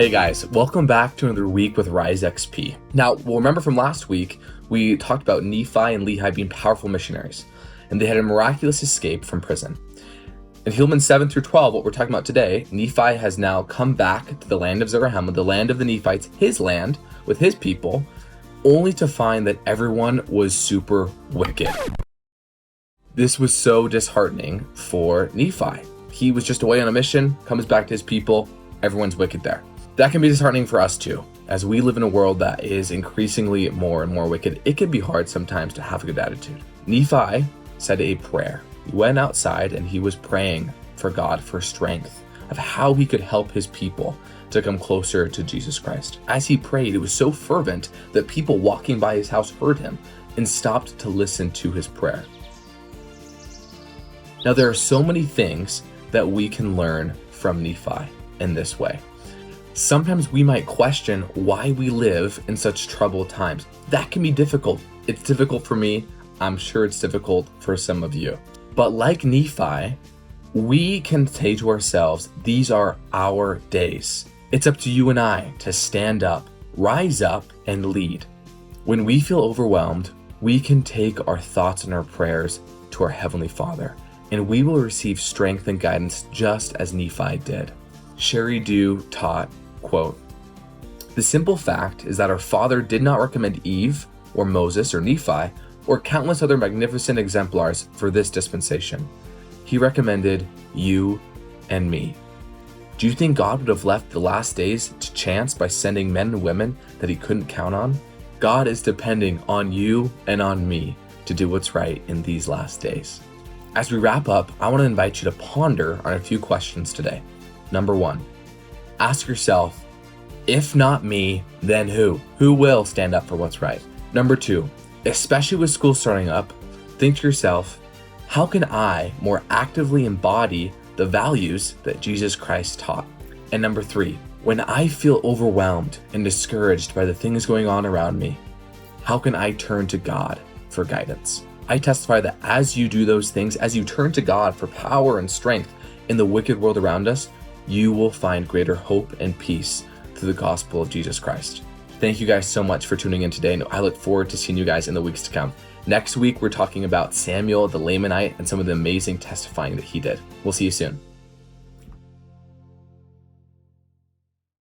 Hey guys, welcome back to another week with RISExp. Now, we'll remember from last week, we talked about Nephi and Lehi being powerful missionaries, and they had a miraculous escape from prison. In Helaman 7 through 12, what we're talking about today, Nephi has now come back to the land of Zarahemla, the land of the Nephites, his land, with his people, only to find that everyone was super wicked. This was so disheartening for Nephi. He was just away on a mission, comes back to his people, everyone's wicked there. That can be disheartening for us too. As we live in a world that is increasingly more and more wicked, it can be hard sometimes to have a good attitude. Nephi said a prayer. He went outside and he was praying for God for strength of how he could help his people to come closer to Jesus Christ. As he prayed, it was so fervent that people walking by his house heard him and stopped to listen to his prayer. Now, there are so many things that we can learn from Nephi in this way. Sometimes we might question why we live in such troubled times. That can be difficult. It's difficult for me. I'm sure it's difficult for some of you. But like Nephi, we can say to ourselves, these are our days. It's up to you and I to stand up, rise up, and lead. When we feel overwhelmed, we can take our thoughts and our prayers to our Heavenly Father, and we will receive strength and guidance just as Nephi did. Sherry Dew taught, quote, "The simple fact is that our Father did not recommend Eve or Moses or Nephi or countless other magnificent exemplars for this dispensation. He recommended you and me. Do you think God would have left the last days to chance by sending men and women that he couldn't count on? God is depending on you and on me to do what's right in these last days." As we wrap up, I want to invite you to ponder on a few questions today. Number one, ask yourself, if not me, then who? Who will stand up for what's right? Number two, especially with school starting up, think to yourself, how can I more actively embody the values that Jesus Christ taught? And number three, when I feel overwhelmed and discouraged by the things going on around me, how can I turn to God for guidance? I testify that as you do those things, as you turn to God for power and strength in the wicked world around us, you will find greater hope and peace through the gospel of Jesus Christ. Thank you guys so much for tuning in today, and I look forward to seeing you guys in the weeks to come. Next week, we're talking about Samuel the Lamanite and some of the amazing testifying that he did. We'll see you soon.